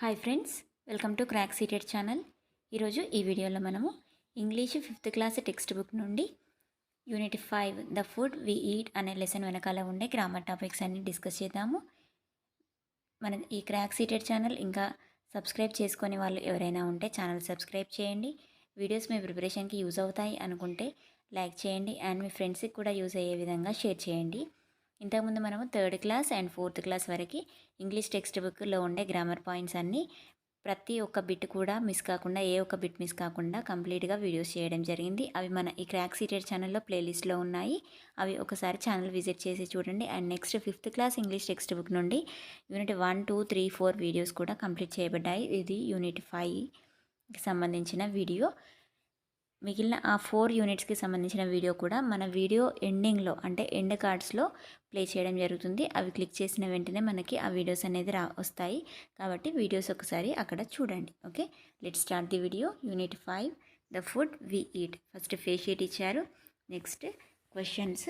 Hi friends, welcome to క్రాక్సీటెడ్ channel. ఈరోజు ఈ వీడియోలో మనము English 5th class text book నుండి Unit-5 the food we eat అనే లెసన్ వెనకాల ఉండే గ్రామర్ టాపిక్స్ అన్ని డిస్కస్ చేద్దాము. మన ఈ క్రాక్సీటెడ్ ఛానల్ ఇంకా సబ్స్క్రైబ్ చేసుకొని వాళ్ళు ఎవరైనా ఉంటే ఛానల్ సబ్స్క్రైబ్ చేయండి. వీడియోస్ మీ ప్రిపరేషన్కి యూజ్ అవుతాయి అనుకుంటే లైక్ చేయండి అండ్ మీ ఫ్రెండ్స్కి కూడా యూజ్ అయ్యే విధంగా షేర్ చేయండి. ఇంతకుముందు మనము 3rd class and 4th class వరకు ఇంగ్లీష్ టెక్స్ట్ బుక్లో ఉండే గ్రామర్ పాయింట్స్ అన్నీ ప్రతి ఒక్క బిట్ కూడా మిస్ కాకుండా ఏ ఒక్క బిట్ మిస్ కాకుండా కంప్లీట్గా వీడియోస్ చేయడం జరిగింది. అవి మన ఈ క్రాక్సీటెడ్ ఛానల్లో ప్లేలిస్ట్లో ఉన్నాయి. అవి ఒకసారి ఛానల్ విజిట్ చేసి చూడండి. And next 5th class English text book నుండి యూనిట్ 1, 2, 3, 4 వీడియోస్ కూడా కంప్లీట్ చేయబడ్డాయి. ఇది Unit-5కి సంబంధించిన వీడియో. మిగిలిన ఆ 4 యూనిట్స్కి సంబంధించిన వీడియో కూడా మన వీడియో ఎండింగ్లో అంటే ఎండ్ కార్డ్స్లో ప్లే చేయడం జరుగుతుంది. అవి క్లిక్ చేసిన వెంటనే మనకి ఆ వీడియోస్ అనేది వస్తాయి. కాబట్టి వీడియోస్ ఒకసారి అక్కడ చూడండి. Okay, let's start the video. Unit-5 the food we eat. First face sheet ఇచ్చారు. Next questions.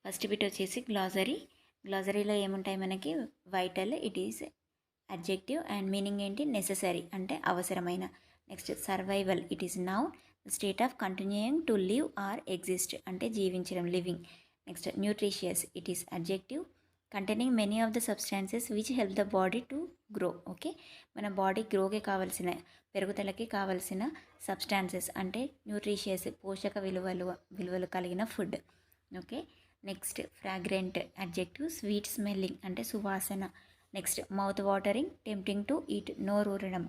ఫస్ట్ బిట్ వచ్చేసి గ్లాజరీ. గ్లాజరీలో ఏముంటాయి మనకి? Vital, it is adjective and meaning ఏంటి? నెససరీ అంటే అవసరమైన. Next survival, it is noun, state of continuing to live or exist అంటే జీవించడం, living. Next nutritious, it is adjective containing many of the substances which help the body to grow. Okay, మన body గ్రోకి కావాల్సిన, పెరుగుదలకి కావాల్సిన substances అంటే nutritious, పోషక విలువలు కలిగిన food. Okay, next fragrant adjective, sweet smelling అంటే సువాసన. Next mouth watering, tempting to eat నోరూరడం.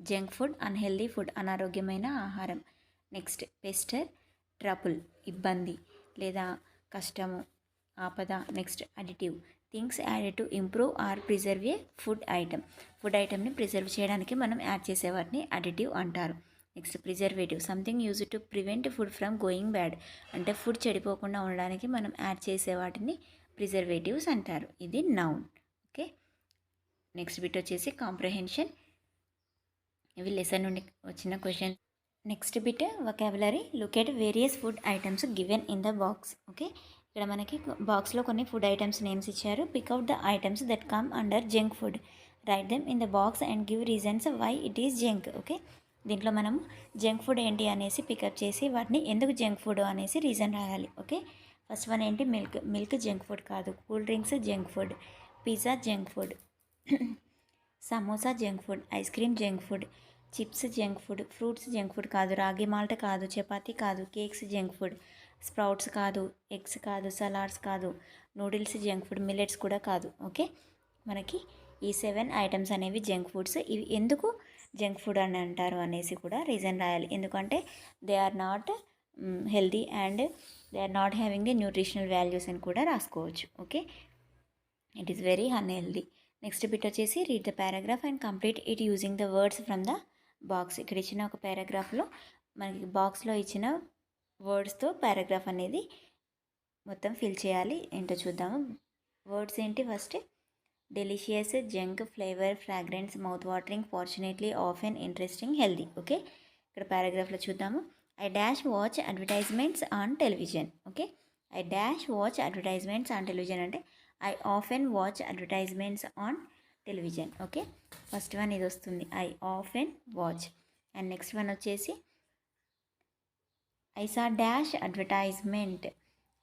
జంక్ ఫుడ్, అన్హెల్దీ ఫుడ్ అనారోగ్యమైన ఆహారం. నెక్స్ట్ పెస్టర్, ట్రబుల్ ఇబ్బంది లేదా కష్టము, ఆపద. Next additive, things added to improve or preserve a food item. Food ఐటమ్ని ప్రిజర్వ్ చేయడానికి మనం యాడ్ చేసే వాటిని అడిటివ్ అంటారు. Next preservative, something use to prevent food from going bad అంటే ఫుడ్ చెడిపోకుండా ఉండడానికి మనం యాడ్ చేసే వాటిని ప్రిజర్వేటివ్స్ అంటారు. ఇది నౌన్. ఓకే, నెక్స్ట్ బిట్ వచ్చేసి కాంప్రహెన్షన్. ఇవి లెసన్ నుండి వచ్చిన question. Next bit vocabulary. Look at various food items given in the box. Okay, ఇక్కడ మనకి బాక్స్లో కొన్ని ఫుడ్ ఐటమ్స్ నేమ్స్ ఇచ్చారు. Pick out the items that come under junk food. Write them in the box and give reasons why it is junk. Okay, దీంట్లో మనం junk food ఏంటి అనేసి pickup చేసి వాటిని ఎందుకు జంక్ ఫుడ్ అనేసి రీజన్ రాయాలి. ఓకే, ఫస్ట్ వన్ ఏంటి? మిల్క్ జంక్ ఫుడ్ కాదు. Cool drinks junk food. Pizza junk food. Samosa junk food. Ice cream junk food. Chips junk food. Fruits junk food కాదు. రాగి మాల్ట్ కాదు. చపాతీ కాదు. Cakes junk food. స్ప్రౌట్స్ కాదు. Eggs కాదు. Salads కాదు. Noodles junk food. Millets కూడా కాదు. ఓకే, మనకి ఈ 7 ఐటమ్స్ అనేవి జంక్ ఫుడ్స్. ఇవి ఎందుకు జంక్ ఫుడ్ అని అంటారు అనేసి కూడా రీజన్ రాయాలి. ఎందుకంటే they are not healthy and they are not having the nutritional values అని కూడా రాసుకోవచ్చు. Okay, it is very unhealthy. Next bit వచ్చేసి read the paragraph and complete it using the words from the box. ఇక్కడ ఇచ్చిన ఒక పారాగ్రాఫ్లో మనకి బాక్స్లో ఇచ్చిన వర్డ్స్తో పారాగ్రాఫ్ అనేది మొత్తం ఫిల్ చేయాలి. ఏంటో చూద్దాము. వర్డ్స్ ఏంటి? First delicious, junk, flavour, fragrance, mouth watering, fortunately, often, interesting, healthy. Okay, ఇక్కడ పారాగ్రాఫ్లో చూద్దాము. I dash watch advertisements on television. Okay, I dash watch advertisements on television అంటే I often watch advertisements on television. Okay, first one ఇది వస్తుంది, I often watch. And next one వచ్చేసి I saw dash advertisement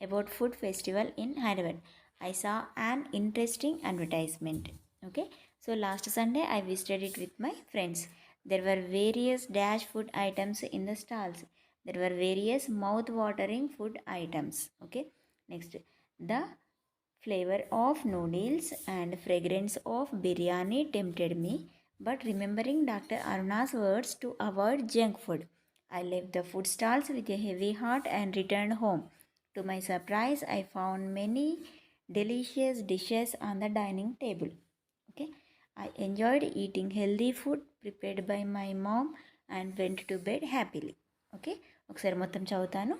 about food festival in Hyderabad. I saw an interesting advertisement. Okay, so last Sunday I visited it with my friends. There were various dash food items in the stalls. There were various mouth watering food items. Okay, next the flavor of noodles and fragrance of biryani tempted me, but remembering Dr. Aruna's words to avoid junk food, I left the food stalls with a heavy heart and returned home. To my surprise, I found many delicious dishes on the dining table. Okay, I enjoyed eating healthy food prepared by my mom and went to bed happily. Okay, ఒకసారి మొత్తం చదువుతాను.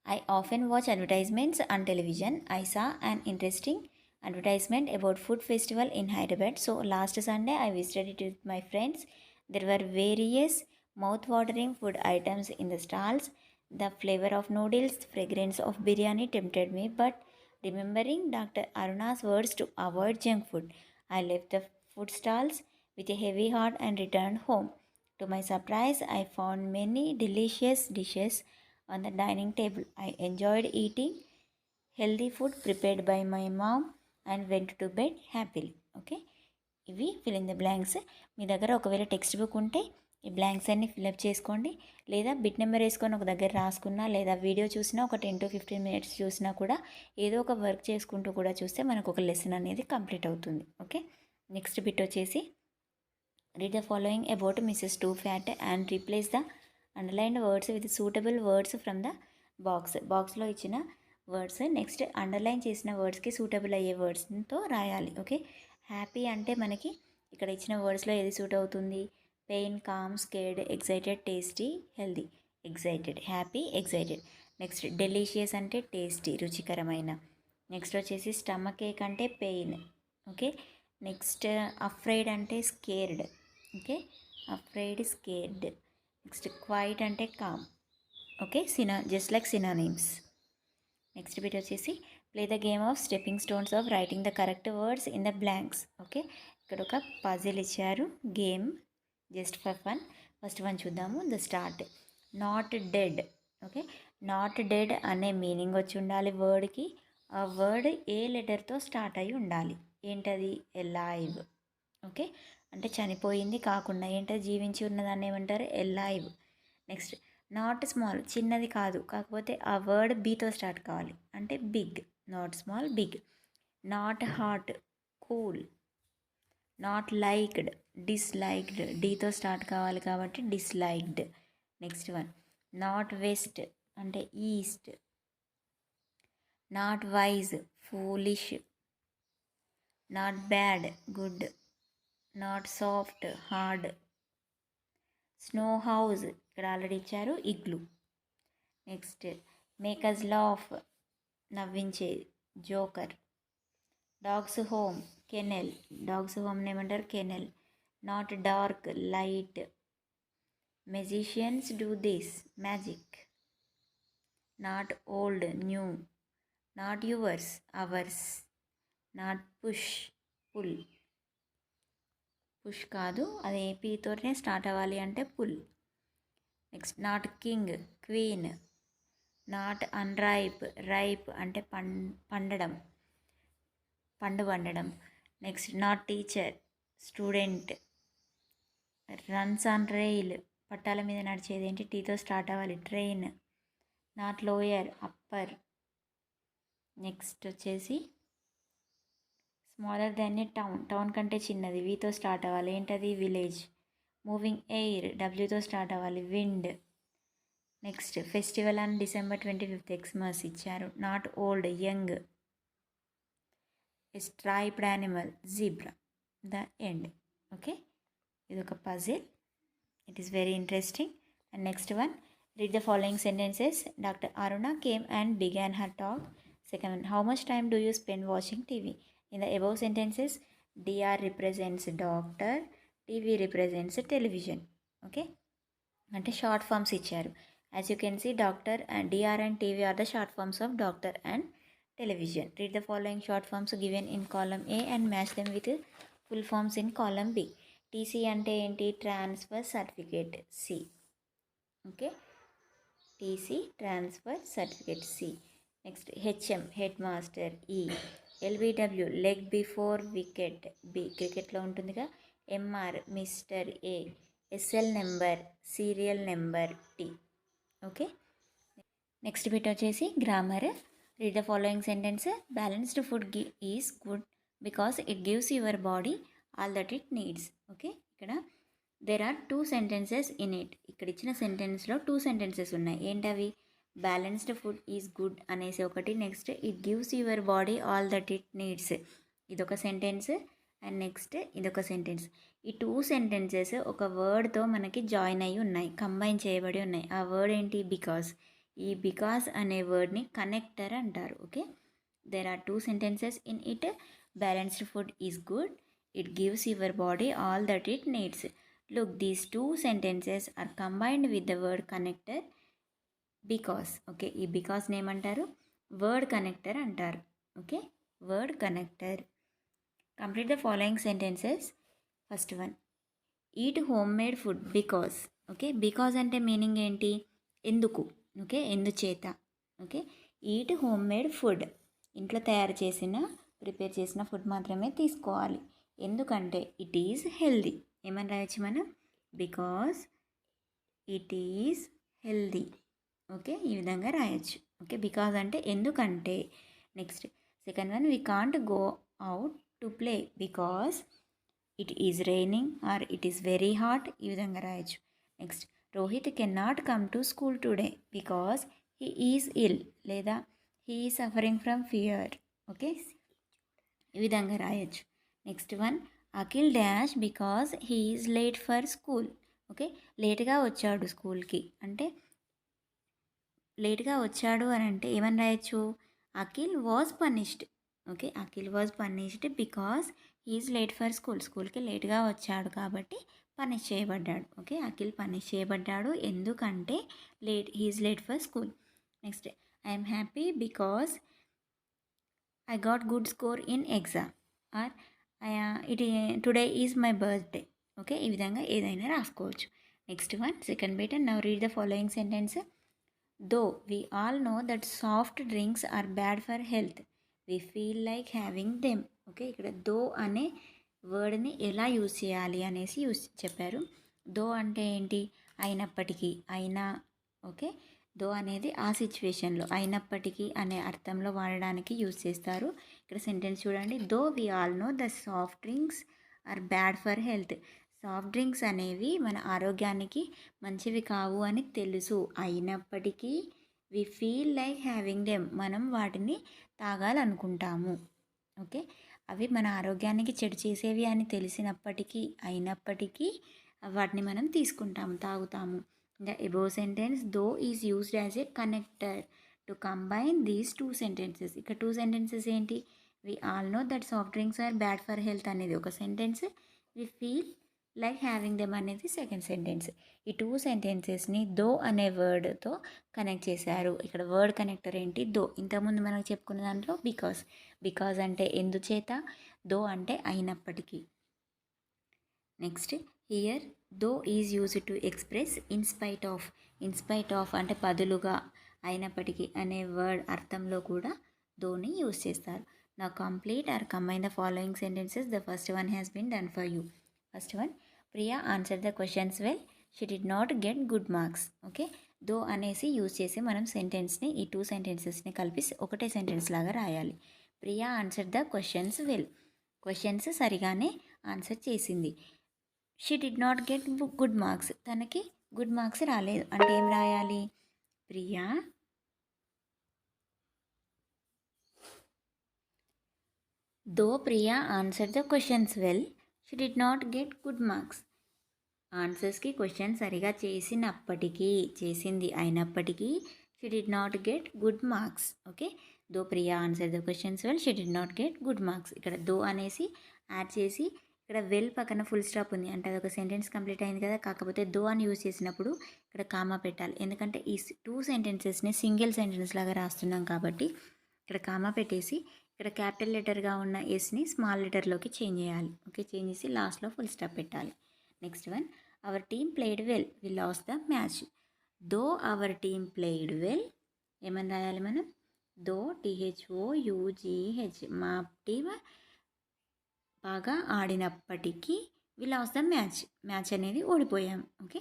I often watch advertisements on television. I saw an interesting advertisement about food festival in Hyderabad. So last Sunday I visited it with my friends. There were various mouth-watering food items in the stalls. The flavor of noodles, fragrance of biryani tempted me, but remembering Dr. Aruna's words to avoid junk food, I left the food stalls with a heavy heart and returned home. To my surprise, I found many delicious dishes on the dining table. I enjoyed eating healthy food prepared by my mom and went to bed happily. Okay, ఇవి fill in the blanks. మీ దగ్గర ఒకవేళ text book ఉంటే ఈ blanks అన్ని fill up చేసుకోండి, లేదా bit number వేసుకొని ఒక దగ్గర రాసుకున్నా, లేదా వీడియో చూసినా ఒక 10 to 15 minutes చూసినా కూడా ఏదో ఒక వర్క్ చేసుకుంటూ కూడా చూస్తే మనకు ఒక లెసన్ అనేది కంప్లీట్ అవుతుంది. ఓకే, నెక్స్ట్ బిట్ వచ్చేసి read the following about Mrs too fat and replace the underlined words with suitable words from the బాక్స్లో ఇచ్చిన వర్డ్స్ నెక్స్ట్ అండర్లైన్ చేసిన వర్డ్స్కి సూటబుల్ అయ్యే వర్డ్స్తో రాయాలి. ఓకే, హ్యాపీ అంటే మనకి ఇక్కడ ఇచ్చిన వర్డ్స్లో ఏది సూట్ అవుతుంది? Pain, calm, scared, excited, tasty, healthy. Excited, happy, excited. Next delicious అంటే టేస్టీ, రుచికరమైన. నెక్స్ట్ వచ్చేసి స్టమక్ ఏక్ అంటే పెయిన్. ఓకే, నెక్స్ట్ అఫ్రైడ్ అంటే scared. Okay, afraid, scared. Next quiet అంటే calm. Okay, just like synonyms. Next bit వచ్చేసి play the game of stepping stones of writing the correct words in the blanks. Okay, ఇక్కడ ఒక puzzle ఇచ్చారు, game just for fun. First one చూద్దాము, the start. Not dead. Okay, not dead అనే meaning వచ్చి ఉండాలి వర్డ్కి. ఆ word ఏ లెటర్తో start అయి ఉండాలి. ఏంటది? ఎలైవ్. ఓకే, అంటే చనిపోయింది కాకుండా ఏంటది? జీవించి ఉన్నదాన్ని ఏమంటారు? ఎలైవ్. నెక్స్ట్ నాట్ స్మాల్, చిన్నది కాదు, కాకపోతే ఆ వర్డ్ బీతో స్టార్ట్ కావాలి, అంటే big. Not small, big. Not hot, cool. Not liked, disliked, డీతో స్టార్ట్ కావాలి కాబట్టి disliked. Next one not west అంటే east. Not wise, foolish. Not bad, good. Not soft, hard. Snow house, ఇక్కడ ఆల్రెడీ ఇచ్చారు, igloo. Next makers laugh, నవ్వించే, joker. Dogs home, kennel. Dogs హోమ్ని ఏమంటారు? Kennel. Not dark, light. Magicians do this, magic. Not old, new. Not yours, ours. Not push, pull. Push కాదు, అది ఏపీతోనే start అవ్వాలి అంటే pull. Next not king, queen. Not unripe, ripe అంటే పండడం, పండడం. Next not teacher, student. Runs on rail, పట్టాల మీద నడిచేది ఏంటి? టీతో స్టార్ట్ అవ్వాలి, train. Not lower, upper. Next వచ్చేసి స్మాలర్ దాన్ని టౌన్, టౌన్ కంటే చిన్నది, వీతో స్టార్ట్ అవ్వాలి, ఏంటది? విలేజ్. మూవింగ్ ఎయిర్, డబ్ల్యూతో స్టార్ట్ అవ్వాలి, wind. Next festival on December 25th, Xmas ఇచ్చారు. Not old, young. Striped animal, zebra. The end. Okay, ఇది ఒక puzzle, it is very interesting. And next one read the following sentences. Doctor Aruna came and began her talk. Second one, how much time do you spend watching TV? In the above sentences DR represents doctor, TV represents television. Okay, అంటే short forms ఇచ్చారు. As you can see, doctor and DR and TV are the short forms of doctor and television. Read the following short forms given in column A and match them with full forms in column B. TC అంటే ఏంటి? Transfer certificate, C. Okay, TC transfer certificate, C. Next HM head master, E. LBW leg before wicket, B. క్రికెట్లో ఉంటుందిగా. MR mister, A. SL number, serial number, T. Okay, next bit వచ్చేసి grammar. Read the following sentence. Balanced food is good because it gives your body all that it needs. Okay, ఇక్కడ there are 2 sentences in it. ఇక్కడ ఇచ్చిన సెంటెన్స్లో 2 sentences ఉన్నాయి. ఏంటవి? Balanced food is good అనేసి ఒకటి, next it gives your body all that it needs, ఇదొక sentence. And next ఇదొక sentence. ఈ 2 sentences ఒక వర్డ్తో మనకి జాయిన్ అయ్యి ఉన్నాయి, కంబైన్ చేయబడి ఉన్నాయి. ఆ వర్డ్ ఏంటి? బికాస్. ఈ బికాస్ అనే వర్డ్ని కనెక్టర్ అంటారు. Okay, there are 2 sentences in it. Balanced food is good, it gives your body all that it needs. Look, these 2 sentences are combined with the word connector because. Okay, ఈ బికాస్ని ఏమంటారు? Word connector అంటారు. Okay, word connector. Complete the following sentences. First one, eat home made food because. Okay, because అంటే meaning ఏంటి? ఎందుకు. Okay, ఎందుచేత. Okay, eat home made food, ఇంట్లో తయారు చేసిన ప్రిపేర్ చేసిన ఫుడ్ మాత్రమే తీసుకోవాలి. ఎందుకంటే ఇట్ ఈజ్ హెల్దీ. ఏమని రాయొచ్చు మనం? Because it is healthy. Okay, ఈ విధంగా రాయొచ్చు. ఓకే, బికాజ్ అంటే ఎందుకంటే. Next second one, we can't go out to play because it is raining or it is very hot. ఈ విధంగా రాయొచ్చు. Next, Rohit can not come to school today because he is ill, లేదా he is suffering from fear. Okay, ఈ విధంగా రాయొచ్చు. Next one, Akhil dash because he is late for school. Okay, లేట్గా వచ్చాడు స్కూల్కి అంటే లేట్గా వచ్చాడు అని అంటే ఏమని రాయొచ్చు? Akhil was punished. Okay, Akhil was punished because he is late for school. స్కూల్కి లేట్గా వచ్చాడు కాబట్టి పనిష్ చేయబడ్డాడు. ఓకే, అఖిల్ పనిష్ చేయబడ్డాడు ఎందుకంటే he is late for school. Next, I'm happy because I got good score in exam or it today is my birthday. Okay, ఈ విధంగా ఏదైనా రాసుకోవచ్చు. Next one, second bit. Now read the following sentence. Though we all know that soft drinks are bad for health, we feel like having them. Okay, ఇక్కడ though అనే వర్డ్ని ఎలా use చేయాలి అనేసి చెప్పారు. దో అంటే ఏంటి? అయినప్పటికీ, అయినా. ఓకే, దో అనేది ఆ సిచ్యువేషన్లో అయినప్పటికీ అనే అర్థంలో వాడడానికి యూజ్ చేస్తారు. ఇక్కడ సెంటెన్స్ చూడండి. Though we all know the soft drinks are bad for health. Soft drinks అనేవి మన ఆరోగ్యానికి మంచివి కావు అని తెలుసు, అయినప్పటికీ we feel like having them, మనం వాటిని తాగాలనుకుంటాము. ఓకే, అవి మన ఆరోగ్యానికి చెడు చేసేవి అని తెలిసినప్పటికీ, అయినప్పటికీ వాటిని మనం తీసుకుంటాము, తాగుతాము. The above sentence though is used as a connector to combine these two sentences. ఇక్కడ టూ సెంటెన్సెస్ ఏంటి? We all know that soft drinks are bad for health అనేది ఒక sentence, we feel like having them అనేది second sentence. ఈ two సెంటెన్సెస్ని though అనే వర్డ్తో connect చేశారు. ఇక్కడ వర్డ్ కనెక్టర్ ఏంటి? దో. ఇంతకుముందు మనం చెప్పుకున్న దాంట్లో బికాస్. బికాస్ అంటే ఎందుచేత, దో అంటే అయినప్పటికీ. Next, here though is used to express in spite of. In spite of అంటే బదులుగా, అయినప్పటికీ అనే వర్డ్ అర్థంలో కూడా దోని యూజ్ చేస్తారు. నా complete or combine the following sentences. The first one has been done for you. First one, Priya answer the questions well, she did not get good marks. Okay, though అనేసి use చేసి మనం సెంటెన్స్ని, ఈ two సెంటెన్సెస్ని కలిపి ఒకటే sentence లాగా రాయాలి. Priya answer the questions well, questions సరిగానే answer చేసింది. She did not get good marks, తనకి గుడ్ మార్క్స్ రాలేదు అంటే ఏం రాయాలి? Priya though Priya answer the questions well, she did not get good marks. ఆన్సర్స్కి క్వశ్చన్ సరిగా చేసినప్పటికీ, చేసింది అయినప్పటికీ she did not get good marks. Okay, though Priya answer the questions well, she did not get good marks. ఇక్కడ దో అనేసి add చేసి ఇక్కడ well పక్కన ఫుల్ స్టాప్ ఉంది అంటే అదొక సెంటెన్స్ కంప్లీట్ అయింది కదా. కాకపోతే దో అని యూజ్ చేసినప్పుడు ఇక్కడ కామా పెట్టాలి, ఎందుకంటే ఈ టూ సెంటెన్సెస్ని సింగిల్ సెంటెన్స్ లాగా రాస్తున్నాం కాబట్టి ఇక్కడ కామా పెట్టేసి ఇక్కడ క్యాపిటల్ లెటర్గా ఉన్న ఎస్ని స్మాల్ లెటర్లోకి చేంజ్ చేయాలి. ఓకే, చేంజ్ చేసి లాస్ట్లో ఫుల్ స్టాప్ పెట్టాలి. Next one, our team played well, we lost the match. Though our team played well, ఏమని రాయాలి మనం? దో THOUGH, మా టీమ్ బాగా ఆడినప్పటికీ we lost the match, match అనేది ఓడిపోయాం. Okay,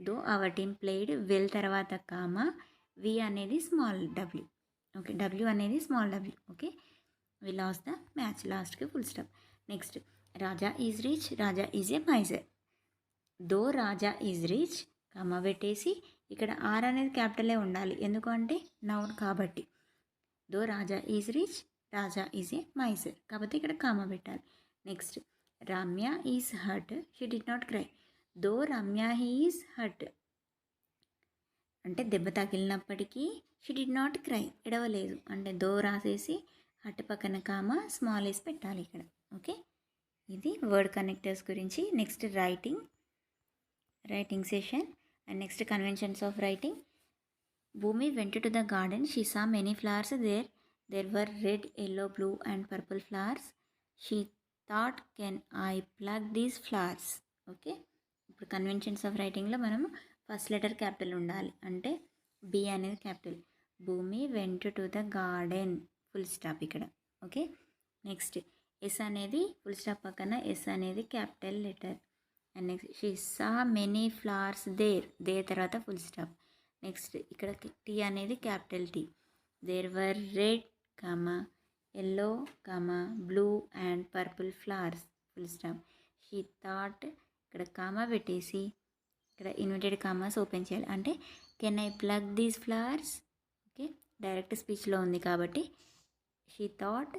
though our team played well తర్వాత కామా, వి అనేది స్మాల్ డబ్ల్యూ. ఓకే, డబ్ల్యూ అనేది small W. Okay, we lost the match, లాస్ట్కి full stop. Next, Raja is rich, Raja is a miser. Though Raja is rich, comma పెట్టేసి ఇక్కడ R అనేది క్యాపిటలే ఉండాలి ఎందుకంటే నౌన్ కాబట్టి. Though Raja is rich, Raja is a miser కాబట్టి ఇక్కడ కామా పెట్టాలి. Next, Ramya is hurt, she did not cry. Though Ramya is hurt అంటే దెబ్బ తగిలినప్పటికీ షీ డిడ్ నాట్ క్రై, ఎడవలేదు అంటే దో రాసేసి హర్ట్ పక్కన కామా స్మాల్ వేసి పెట్టాలి ఇక్కడ. ఓకే, ఇది వర్డ్ కనెక్టర్స్ గురించి. Next, writing session and next conventions of writing. భూమి went to the garden, she saw many flowers there were red, yellow, blue and purple flowers. She thought can I pluck these flowers. Okay, ఇప్పుడు conventions of రైటింగ్లో మనము first letter capital ఉండాలి. అంటే B అనేది capital. Bhumi went to the garden, full stop ఇక్కడ. Okay, next S అనేది full stop పక్కన S అనేది capital letter. And next she saw many flowers there తర్వాత ఫుల్ స్టాప్. నెక్స్ట్ ఇక్కడ టీ అనేది capital T. There were red comma yellow comma blue and purple flowers, full stop. She thought ఇక్కడ comma పెట్టేసి ఇక్కడ inverted commas open చేయాలి. అంటే can I pluck these flowers. Okay, direct స్పీచ్లో ఉంది కాబట్టి she thought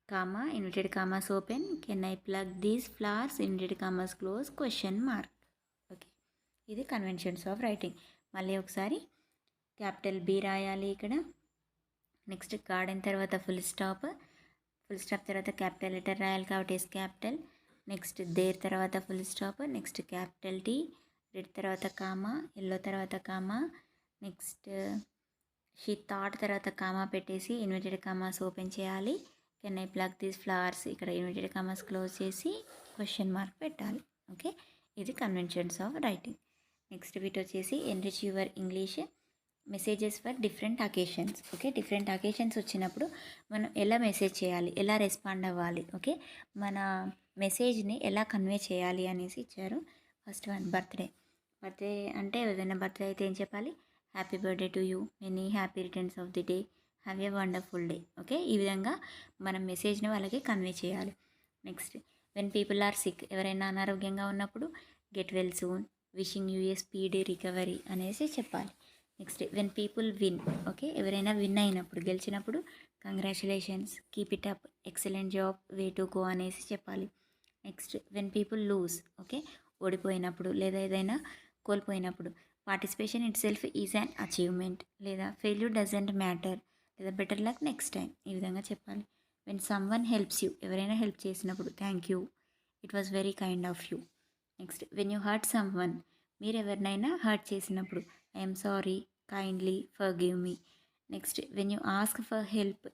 comma inverted commas open, can I pluck these flowers inverted commas close, question mark. Okay, ఇది conventions of writing. మళ్ళీ ఒకసారి క్యాపిటల్ బి రాయాలి ఇక్కడ. నెక్స్ట్ గార్డెన్ తర్వాత full stop, full stop తర్వాత క్యాపిటల్ లెటర్ రాయాలి కాబట్టి ఎస్ క్యాపిటల్. నెక్స్ట్ దేర్ తర్వాత full stop, next capital T, red తర్వాత కామా, ఎల్లో తర్వాత కామా, నెక్స్ట్ షీ థాట్ తర్వాత కామా పెట్టేసి ఇన్వర్టెడ్ కామాస్ ఓపెన్ చేయాలి. Can I pluck these flowers ఇక్కడ ఇన్వర్టెడ్ కామాస్ క్లోజ్ చేసి క్వశ్చన్ మార్క్ పెట్టాలి. ఓకే, ఇది కన్వెన్షన్స్ ఆఫ్ రైటింగ్. నెక్స్ట్ వీటి వచ్చేసి enrich your English messages for different occasions. Okay, different occasions వచ్చినప్పుడు మనం ఎలా మెసేజ్ చేయాలి, ఎలా రెస్పాండ్ అవ్వాలి, ఓకే, మన మెసేజ్ని ఎలా కన్వే చేయాలి అనేసి ఇచ్చారు. First one birthday. బర్త్డే అంటే ఏదైనా బర్త్డే అయితే ఏం చెప్పాలి, happy birthday to you, many happy returns of the day, have a wonderful day. Okay, ఈ విధంగా మనం మెసేజ్ని వాళ్ళకి కన్వే చేయాలి. Next when people are sick, ఎవరైనా అనారోగ్యంగా ఉన్నప్పుడు get well soon, wishing you a speedy recovery అనేసి చెప్పాలి. Next when people win, okay, ఎవరైనా విన్ అయినప్పుడు గెలిచినప్పుడు congratulations, keep it up, excellent job, way to go అనేసి చెప్పాలి. Next when people lose, okay, ఓడిపోయినప్పుడు లేదా ఏదైనా కోల్పోయినప్పుడు participation itself is an achievement, లేదా ఫెయిల్యూర్ డజంట్ మ్యాటర్, లేదా బెటర్ లక్ నెక్స్ట్ టైం, ఈ విధంగా చెప్పాలి. When someone helps you, ఎవరైనా హెల్ప్ చేసినప్పుడు thank you, it was very kind of you. Next when you hurt someone, మీరు ఎవరినైనా hurt చేసినప్పుడు I'm sorry, kindly, forgive me. Next when you ask for help,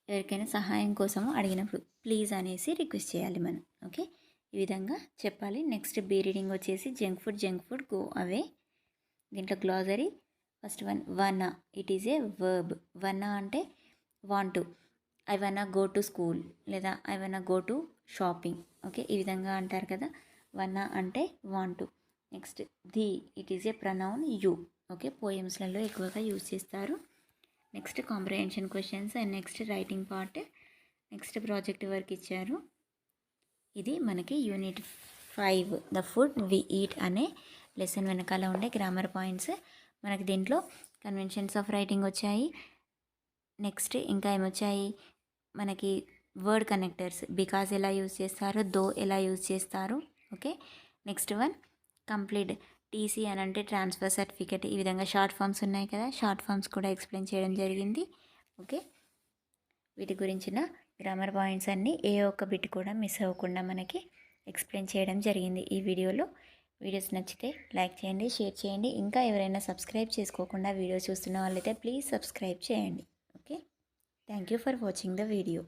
ఎవరికైనా సహాయం కోసము అడిగినప్పుడు please అనేసి రిక్వెస్ట్ చేయాలి మనం. ఓకే, ఈ విధంగా చెప్పాలి. నెక్స్ట్ బీ రీడింగ్ వచ్చేసి జంక్ ఫుడ్ గో అవే. దీంట్లో glossary first one wanna, it is a verb. Wanna అంటే want to, I wanna go to school, లేదా I wanna go to shopping. Okay, ఈ విధంగా అంటారు కదా, వన్నా అంటే want to. Next thee, it is a pronoun you. Okay, పోయమ్స్లలో ఎక్కువగా use చేస్తారు. Next comprehension questions and next writing part. Next project work ఇచ్చారు. ఇది మనకి Unit-5 the food we eat అనే లెసన్ వెనకాల ఉండే గ్రామర్ పాయింట్స్. మనకి దీంట్లో కన్వెన్షన్స్ ఆఫ్ రైటింగ్ వచ్చాయి. నెక్స్ట్ ఇంకా ఏమొచ్చాయి మనకి వర్డ్ కనెక్టర్స్, బికాజ్ ఎలా యూజ్ చేస్తారు, దో ఎలా యూజ్ చేస్తారు. Okay, next one complete, TC అని అంటే ట్రాన్స్ఫర్ సర్టిఫికేట్. ఈ విధంగా షార్ట్ ఫామ్స్ ఉన్నాయి కదా, షార్ట్ ఫామ్స్ కూడా ఎక్స్ప్లెయిన్ చేయడం జరిగింది. ఓకే, వీటి గురించిన గ్రామర్ పాయింట్స్ అన్నీ ఏ ఒక్క బిట్ కూడా మిస్ అవ్వకుండా మనకి ఎక్స్ప్లెయిన్ చేయడం జరిగింది ఈ వీడియోలో. వీడియోస్ నచ్చితే లైక్ చేయండి, షేర్ చేయండి. ఇంకా ఎవరైనా సబ్స్క్రైబ్ చేసుకోకుండా వీడియో చూస్తున్న వాళ్ళైతే ప్లీజ్ సబ్స్క్రైబ్ చేయండి. Okay, thank you for watching the video.